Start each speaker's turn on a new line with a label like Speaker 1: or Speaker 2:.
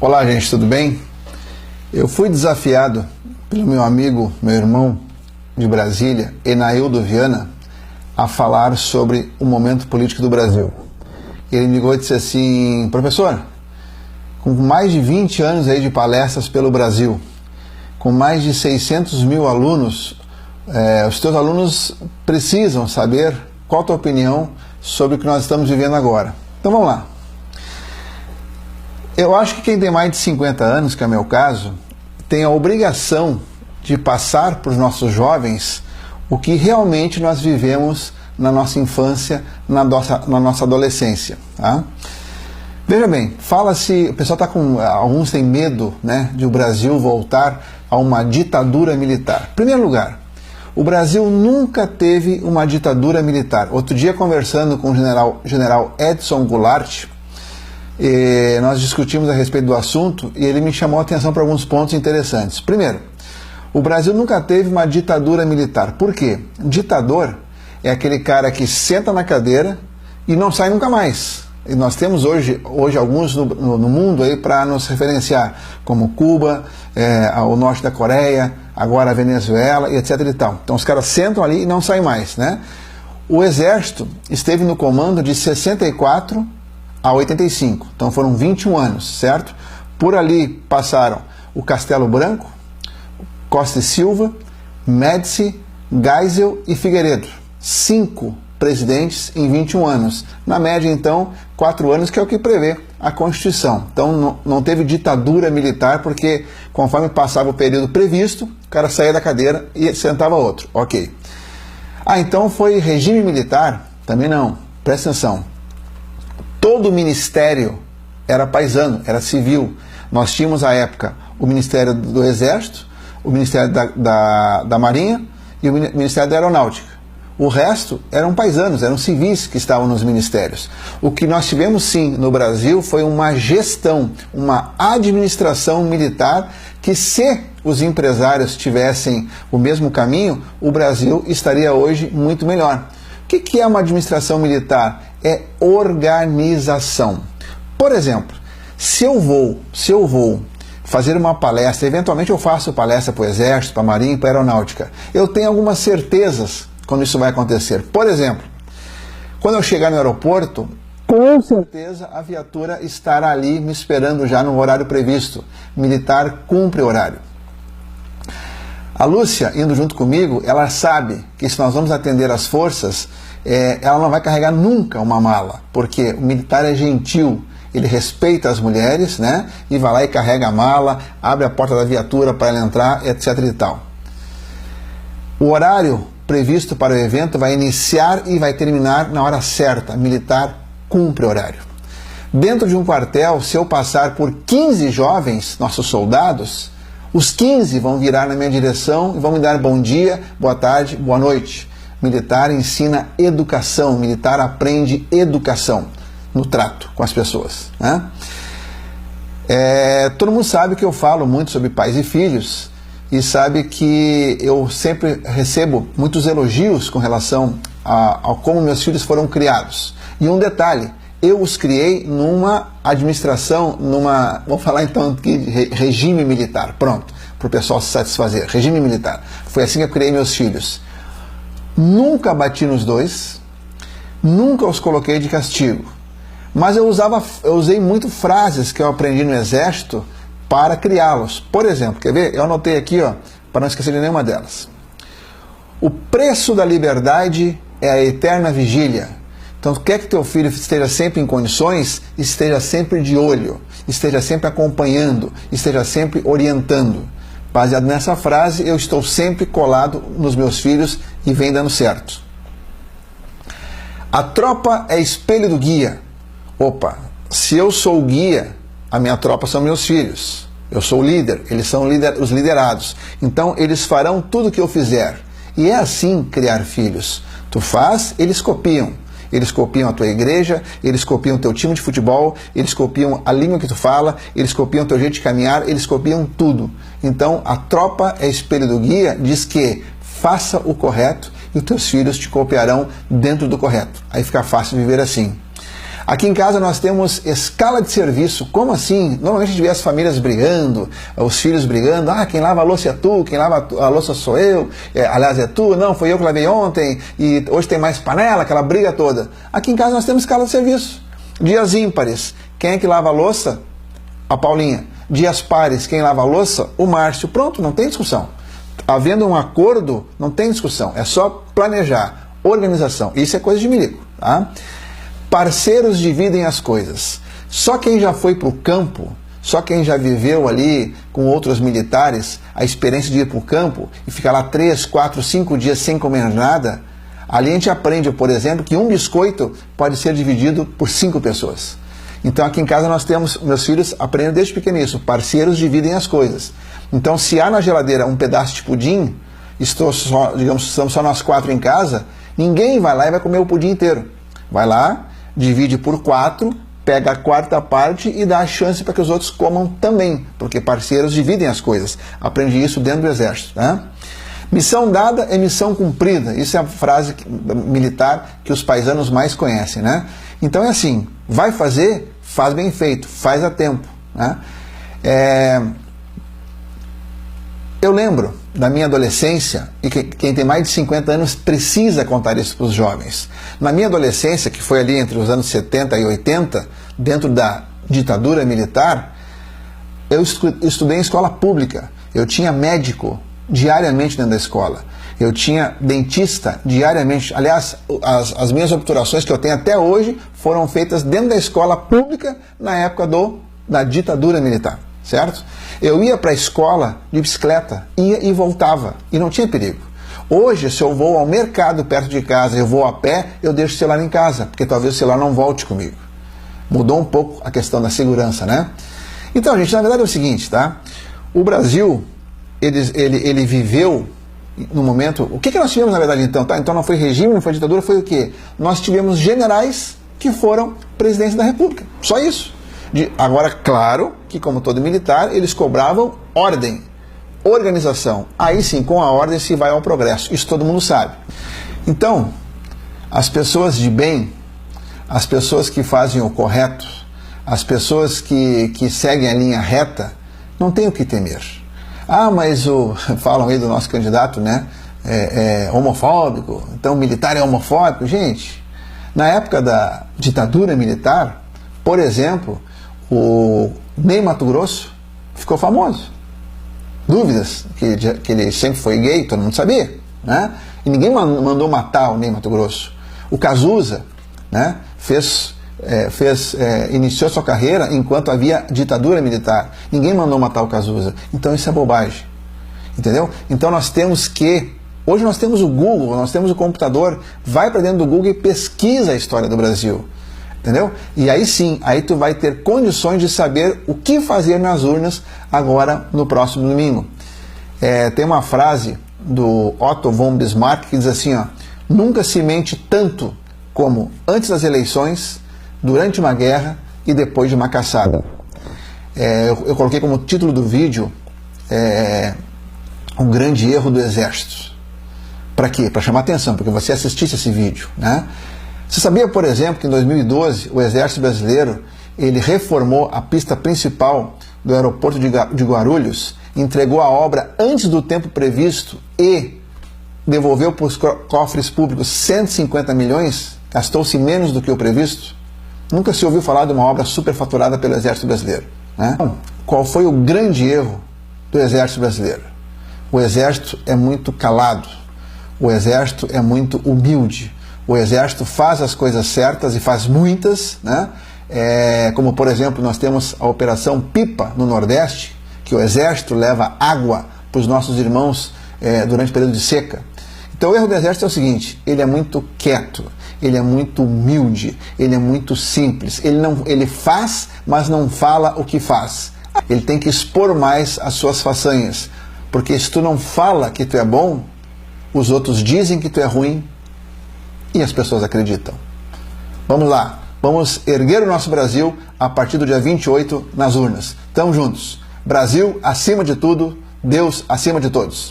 Speaker 1: Olá, gente, tudo bem? Eu fui desafiado pelo meu amigo, meu irmão de Brasília, Enaildo Viana, a falar sobre o momento político do Brasil. Ele me ligou e disse assim: professor, com mais de 20 anos aí de palestras pelo Brasil, com mais de 600 mil alunos, os teus alunos precisam saber qual a tua opinião sobre o que nós estamos vivendo agora. Então vamos lá. Eu acho que quem tem mais de 50 anos, que é o meu caso, tem a obrigação de passar para os nossos jovens o que realmente nós vivemos na nossa infância, na nossa adolescência. Tá? Veja bem, fala-se, o pessoal está com, alguns têm medo, né, de o Brasil voltar a uma ditadura militar. Em primeiro lugar, o Brasil nunca teve uma ditadura militar. Outro dia, conversando com o general Edson Goulart, nós discutimos a respeito do assunto e ele me chamou a atenção para alguns pontos interessantes. Primeiro, o Brasil nunca teve uma ditadura militar. Por quê? Ditador é aquele cara que senta na cadeira e não sai nunca mais. E nós temos hoje alguns no mundo aí para nos referenciar, como Cuba, o norte da Coreia, agora a Venezuela e etc. e tal. Então os caras sentam ali e não saem mais, né? O exército esteve no comando de 64 a 85, então foram 21 anos, certo? Por ali passaram o Castelo Branco, Costa e Silva, Médici, Geisel e Figueiredo. 5 presidentes em 21 anos. Na média, então, 4 anos, que é o que prevê a Constituição. Então não teve ditadura militar, porque conforme passava o período previsto, o cara saía da cadeira e sentava outro. Ok. Então foi regime militar? Também não. Presta atenção. Todo o ministério era paisano, era civil. Nós tínhamos, à época, o Ministério do Exército, o Ministério da Marinha e o Ministério da Aeronáutica. O resto eram paisanos, eram civis que estavam nos ministérios. O que nós tivemos, sim, no Brasil foi uma gestão, uma administração militar que, se os empresários tivessem o mesmo caminho, o Brasil estaria hoje muito melhor. O que é uma administração militar? É organização. Por exemplo, se eu vou fazer uma palestra, eventualmente eu faço palestra para o Exército, para a Marinha e para a Aeronáutica, eu tenho algumas certezas quando isso vai acontecer. Por exemplo, quando eu chegar no aeroporto, com certeza a viatura estará ali me esperando já no horário previsto. Militar cumpre horário. A Lúcia, indo junto comigo, ela sabe que se nós vamos atender as forças, ela não vai carregar nunca uma mala, porque o militar é gentil, ele respeita as mulheres, né? E vai lá e carrega a mala, abre a porta da viatura para ela entrar, etc. e tal. O horário previsto para o evento vai iniciar e vai terminar na hora certa. Militar cumpre horário. Dentro de um quartel, se eu passar por 15 jovens, nossos soldados, os 15 vão virar na minha direção e vão me dar bom dia, boa tarde, boa noite. Militar ensina educação, militar aprende educação no trato com as pessoas, né? Todo mundo sabe que eu falo muito sobre pais e filhos e sabe que eu sempre recebo muitos elogios com relação a como meus filhos foram criados. E um detalhe, eu os criei numa administração, vou falar então aqui de regime militar, pronto, para o pessoal se satisfazer, regime militar. Foi assim que eu criei meus filhos. Nunca bati nos dois, nunca os coloquei de castigo, mas eu usei muito frases que eu aprendi no Exército para criá-los. Por exemplo, quer ver? Eu anotei aqui, ó, para não esquecer de nenhuma delas. O preço da liberdade é a eterna vigília. Então, quer que teu filho esteja sempre em condições, esteja sempre de olho, esteja sempre acompanhando, esteja sempre orientando. Baseado nessa frase, eu estou sempre colado nos meus filhos e vem dando certo. A tropa é espelho do guia. Opa, se eu sou o guia, a minha tropa são meus filhos. Eu sou o líder, eles são os liderados. Então, eles farão tudo o que eu fizer. E é assim criar filhos. Tu faz, eles copiam. Eles copiam a tua igreja, eles copiam o teu time de futebol, eles copiam a língua que tu fala, eles copiam o teu jeito de caminhar, eles copiam tudo. Então, a tropa é espelho do guia, diz que faça o correto e os teus filhos te copiarão dentro do correto. Aí fica fácil viver assim. Aqui em casa nós temos escala de serviço. Como assim? Normalmente a gente vê as famílias brigando, os filhos brigando. Ah, quem lava a louça é tu, quem lava a louça sou eu. Aliás, é tu, não, foi eu que lavei ontem e hoje tem mais panela, aquela briga toda. Aqui em casa nós temos escala de serviço. Dias ímpares, quem é que lava a louça? A Paulinha. Dias pares, quem lava a louça? O Márcio. Pronto, não tem discussão. Havendo um acordo, não tem discussão. É só planejar, organização. Isso é coisa de milico, tá? Parceiros dividem as coisas. Só quem já foi para o campo, só quem já viveu ali com outros militares, a experiência de ir para o campo e ficar lá 3, 4, 5 dias sem comer nada, ali a gente aprende, por exemplo, que um biscoito pode ser dividido por 5 pessoas. Então aqui em casa nós temos, meus filhos aprendem desde pequeno isso, parceiros dividem as coisas. Então se há na geladeira um pedaço de pudim, estamos só nós 4 em casa, ninguém vai lá e vai comer o pudim inteiro. Vai lá, divide por 4, pega a quarta parte e dá a chance para que os outros comam também, porque parceiros dividem as coisas. Aprendi isso dentro do exército. Né? Missão dada é missão cumprida. Isso é a frase militar que os paisanos mais conhecem. Né? Então é assim, vai fazer, faz bem feito, faz a tempo. Né? Eu lembro da minha adolescência, e quem tem mais de 50 anos precisa contar isso para os jovens. Na minha adolescência, que foi ali entre os anos 70 e 80, dentro da ditadura militar, eu estudei em escola pública. Eu tinha médico diariamente dentro da escola. Eu tinha dentista diariamente. Aliás, as minhas obturações que eu tenho até hoje foram feitas dentro da escola pública na época da ditadura militar. Certo? Eu ia para a escola de bicicleta, ia e voltava, e não tinha perigo. Hoje, se eu vou ao mercado perto de casa, eu vou a pé, eu deixo o celular em casa, porque talvez o celular não volte comigo. Mudou um pouco a questão da segurança, né? Então, gente, na verdade é o seguinte, tá? O Brasil, ele viveu no momento... O que nós tivemos, na verdade, então? Tá? Então não foi regime, não foi ditadura, foi o quê? Nós tivemos generais que foram presidentes da República. Só isso. Agora, claro que, como todo militar, eles cobravam ordem, organização. Aí sim, com a ordem se vai ao progresso. Isso todo mundo sabe. Então, as pessoas de bem, as pessoas que fazem o correto, as pessoas que seguem a linha reta, não tem o que temer. Ah, mas falam aí do nosso candidato, né? É homofóbico, então o militar é homofóbico. Gente, na época da ditadura militar, por exemplo, o Ney Matogrosso ficou famoso. Dúvidas que ele sempre foi gay, todo mundo sabia, né? E ninguém mandou matar o Ney Matogrosso. O Cazuza, né, iniciou sua carreira enquanto havia ditadura militar. Ninguém mandou matar o Cazuza. Então isso é bobagem. Entendeu? Então nós temos que... Hoje nós temos o Google, nós temos o computador. Vai para dentro do Google e pesquisa a história do Brasil. Entendeu? E aí sim, aí tu vai ter condições de saber o que fazer nas urnas agora no próximo domingo. Tem uma frase do Otto von Bismarck que diz assim, ó, nunca se mente tanto como antes das eleições, durante uma guerra e depois de uma caçada. Eu coloquei como título do vídeo um grande erro do exército. Para quê? Para chamar atenção, porque você assistisse esse vídeo, né? Você sabia, por exemplo, que em 2012 o Exército Brasileiro ele reformou a pista principal do aeroporto de Guarulhos, entregou a obra antes do tempo previsto e devolveu para os cofres públicos 150 milhões, gastou-se menos do que o previsto? Nunca se ouviu falar de uma obra superfaturada pelo Exército Brasileiro. Né? Então, qual foi o grande erro do Exército Brasileiro? O Exército é muito calado, o Exército é muito humilde. O Exército faz as coisas certas e faz muitas, né? Como, por exemplo, nós temos a Operação Pipa no Nordeste, que o Exército leva água para os nossos irmãos durante o período de seca. Então o erro do Exército é o seguinte, ele é muito quieto, ele é muito humilde, ele é muito simples, ele faz, mas não fala o que faz. Ele tem que expor mais as suas façanhas, porque se tu não fala que tu é bom, os outros dizem que tu é ruim, e as pessoas acreditam. Vamos lá, vamos erguer o nosso Brasil a partir do dia 28 nas urnas. Tamo juntos. Brasil acima de tudo, Deus acima de todos.